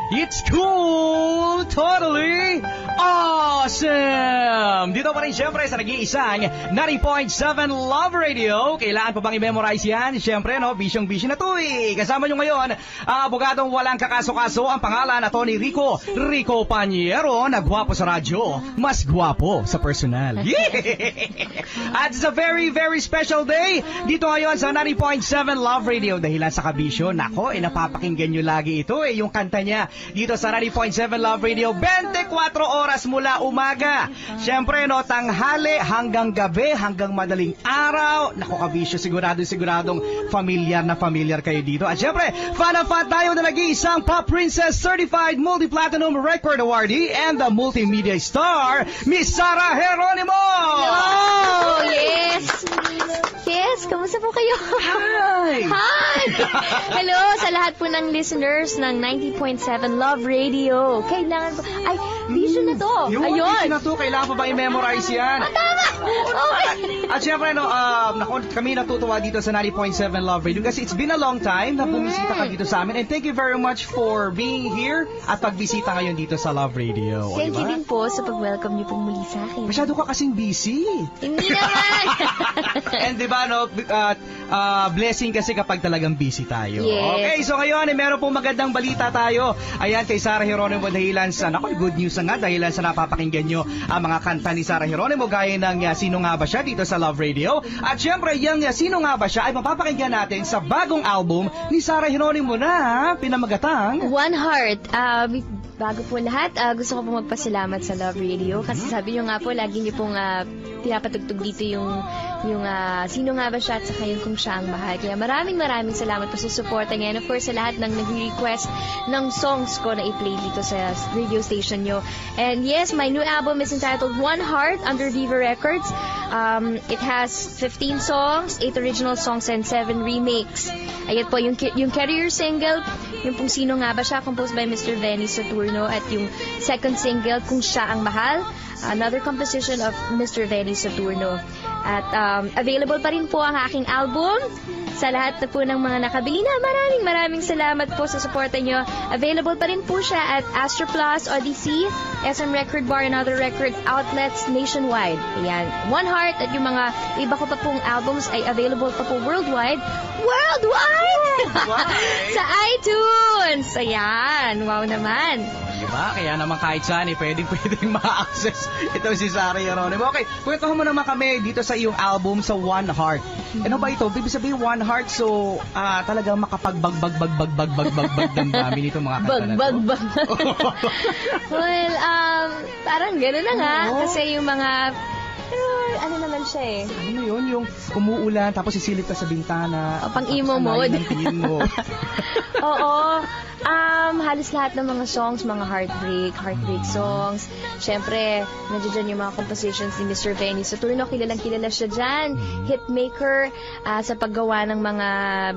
It's cool, totally awesome! Dito pa rin siyempre sa nag-iisang 90.7 Love Radio. Kailangan pa bang i-memorize yan? Siyempre, no, bisyong-bisyo na to eh. Kasama nyo ngayon, ang abogadong walang kakaso-kaso, ang pangalan na Tony Rico Paniero, na gwapo sa radyo, mas gwapo sa personal. Yeah! At it's a very, very special day dito ngayon sa 90.7 Love Radio. Dahilan sa kabisyo, nako, napapakinggan nyo lagi ito eh, yung kanta niya dito sa 90.7 Love Radio, 24 oras mula umaga. Siyempre, no, tanghali hanggang gabi, hanggang madaling araw. Nako, kabisyo, siguradong familiar na familiar kayo dito. At siyempre, fan na fan tayo na nag-iisang Pop Princess Certified Multi-Platinum Record Awardee and the Multimedia Star, Miss Sarah Geronimo! Hello! Yes! Yes, kamusta po kayo? Hi! Hi! Hello sa lahat po ng listeners ng 90.7 Love Radio. Kailangan po... Ay, vision na to. Yung Ayun. vision na to, kailangan pa ba i-memorize yan? Tama! Okay. At syempre, no, kami natutuwa dito sa 90.7 Love Radio kasi it's been a long time na bumisita ka dito sa amin, and thank you very much for being here at pagbisita ngayon dito sa Love Radio. Thank you diba? din po sa pag-welcome niyo pong muli sa akin. Masyado ka kasing busy. Hindi naman! And diba, no, blessing kasi kapag talagang busy tayo. Yes. Okay, so ngayon, meron pong magandang balita tayo. Ayan, kay Sarah Geronimo, dahilan sa, good news na nga, dahilan sa napapakinggan nyo ang mga kanta ni Sarah Geronimo, gaya ng Sino Nga Ba Siya dito sa Love Radio. At syempre, yung Sino Nga Ba Siya ay mapapakinggan natin sa bagong album ni Sarah Geronimo na pinamagatang One Heart. Bago po lahat, gusto ko po magpasalamat sa Love Radio kasi sabi niyo nga po, lagi niyo pong pinapatugtog dito yung Sino Nga Ba Siya at saka yung Kung Siya Ang Mahal. Kaya maraming salamat po sa support. And of course, sa lahat ng nag-request ng songs ko na i-play dito sa radio station nyo. And yes, my new album is entitled One Heart under Viva Records. It has 15 songs, 8 original songs, and 7 remakes. Ayan po, yung career single, yung pong Sino Nga Ba Siya, composed by Mr. Benny Saturno, at yung second single, Kung Siya Ang Mahal, another composition of Mr. Benny Saturno. At available pa rin po ang aking album sa lahat na po ng mga nakabili na. Maraming salamat po sa suporta nyo. Available pa rin po siya at Astro Plus, Odyssey, SM Record Bar, and other record outlets nationwide. Ayan, One Heart at yung mga iba ko pa pong albums ay available pa po worldwide. Sa iTunes! Ayan, wow naman. Diba? Kaya naman kahit saan, pwedeng ma-access ito si Sarah Geronimo. Okay, kwento mo naman kami dito sa iyong album sa One Heart. Ano ba ito? Ibig sabihin One Heart, so talagang makapagbag damdamin itong mga kanta na to. Well, parang gano'n na nga. Kasi yung mga... ano naman siya eh. Ano yun? Yung umuulan, tapos sisilip ka sa bintana. O, pang-emo mode. Mo. Oo. Halos lahat ng mga songs, mga heartbreak songs. Siyempre, nandiyan yung mga compositions ni Mr. Benny Saturno. Kilalang-kilala siya dyan. Hitmaker sa paggawa ng mga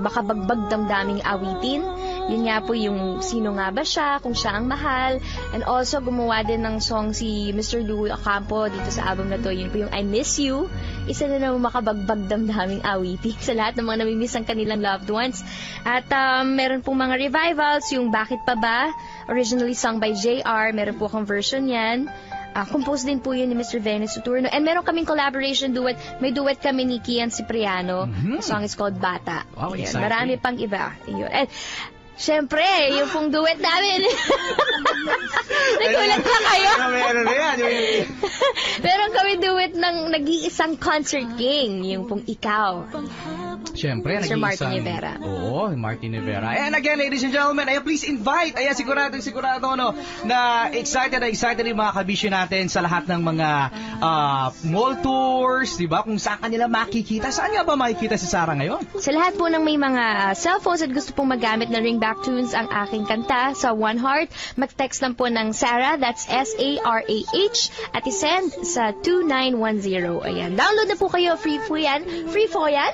makabagbag damdaming awitin. Yun nga po yung Sino Nga Ba Siya, Kung Siya Ang Mahal. And also, gumawa din ng song si Mr. Louie Ocampo dito sa album na to. Yun po yung I Miss You. Isa na naman makabagbag damdaming awitin sa lahat ng mga namimiss ang kanilang loved ones. At meron pong mga revivals, yung Bakit Pa Ba? Originally sung by JR. Meron po akong version yan. Composed din po yun ni Mr. Benny Saturno. And meron kaming collaboration duet. May duet kami ni Kian Cipriano. The song is called Bata. Wow, exciting. Marami pang iba. Yun. And, siyempre, yung pong duet namin. Nagulat lang kayo. Meron na yan. Meron kami duet ng nag-iisang concert king. Yung pong Ikaw. Siyempre, Sir Martin Rivera. Oo, Martin Rivera. And again, ladies and gentlemen, please invite. Sigurado na excited yung mga kabisyo natin sa lahat ng mga mall tours, di ba? Kung saan kanila makikita. Saan nga ba makikita si Sarah ngayon? Sa lahat po ng may mga cellphones at gusto pong magamit na ringback tunes ang aking kanta sa One Heart, mag-text lang po ng Sarah, that's SARAH, at isend sa 2910. Ayan, download na po kayo. Free po yan. Free po yan?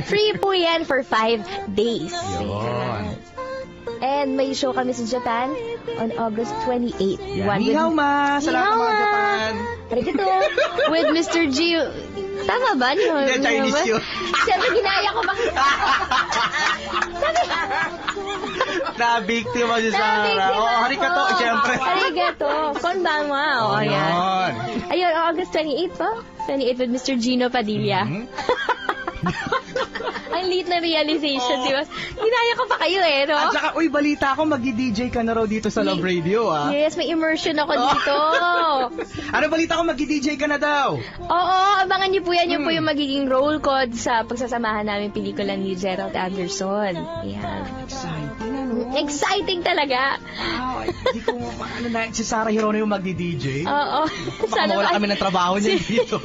Free po yan for 5 days. Yun. And may show kami sa Japan on August 28. Nihaw ma! Sa lahat ng mga Japan. Arigato. With Mr. G. Tama ba? Hindi, Chinese yun. Siyempre, ginaya ko ba? Na-biktima si Sarah. Oh, arigato, syempre. Arigato. Konbanwa. Oh, ayan. Ayun, August 28 po. 28 with Mr. Gino Padilla. Ang late na realization, di ba? Ginaya ko pa kayo eh, no? At saka, uy, balita ko, mag-DJ ka na raw dito sa Love Radio, ah. Yes, may immersion ako dito. Ano balita ko, mag-DJ ka na daw? Oo, abangan niyo po yan. Yun po yung magiging roll call sa pagsasamahan namin pelikula ni Gerald Anderson. Yan. Exciting, ano? Exciting talaga. Wow, hindi ko ano na, si Sarah Geronimo mag-DJ. Oo. Baka mawala kami ng trabaho niya dito.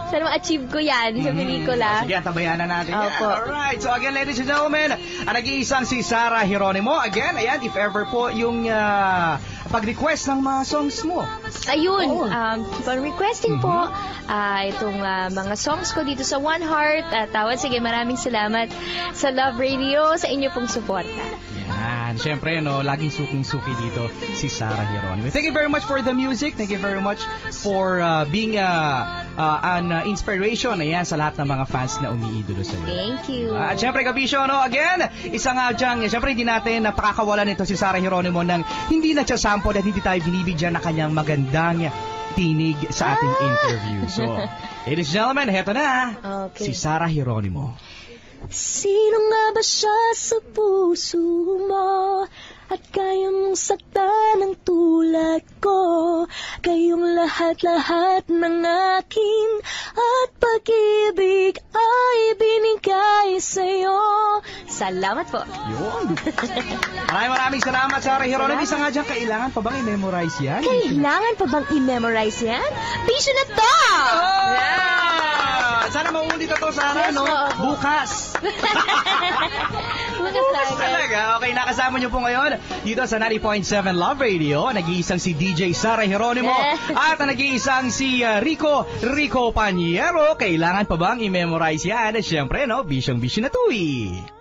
Sana ma-achieve ko yan sa pelikula. Sige, tabayan na natin yan. Opo. Alright, so again, ladies and gentlemen, ang nag-iisang si Sarah Geronimo. Again, ayan, if ever po yung pag-request ng mga songs mo. Ayun, keep on requesting po itong mga songs ko dito sa One Heart. Tawad, sige, maraming salamat sa Love Radio, sa inyo pong suporta. Yan, syempre, no, laging suking-suki dito si Sarah Geronimo. Thank you very much for the music. Thank you very much for being an inspiration, ayan, sa lahat ng mga fans na umiidolo sa iyo. Thank you. At syempre, Kabisyo, no, again, isang dyan, syempre, hindi natin napakakawalan nito si Sarah Geronimo ng hindi nagsasample at hindi tayo binibigyan na kanyang magandang tinig sa ating interview. So, ladies and gentlemen, heto na, si Sarah Geronimo. Sino nga ba siya sa puso mo? At kaya mong saktan ng tulad ko? Kayong lahat-lahat ng akin at pag-ibig ay binigay sa'yo. Salamat po. Yun. Maraming salamat, Sarah Geronimo. Isa nga dyan, kailangan pa bang i-memorize yan? Kailangan pa bang i-memorize yan? Bisyo na to! Sana maulit ito, Sarah, no? Bukas. Bukas talaga. Okay, nakasama niyo po ngayon dito sa 90.7 Love Radio. Nag-iisang si DJ Sarah Geronimo at nag-iisang si Rico Paniero. Kailangan pa bang i-memorize yan? Siyempre, no? Bisyong-bisyo na to, eh.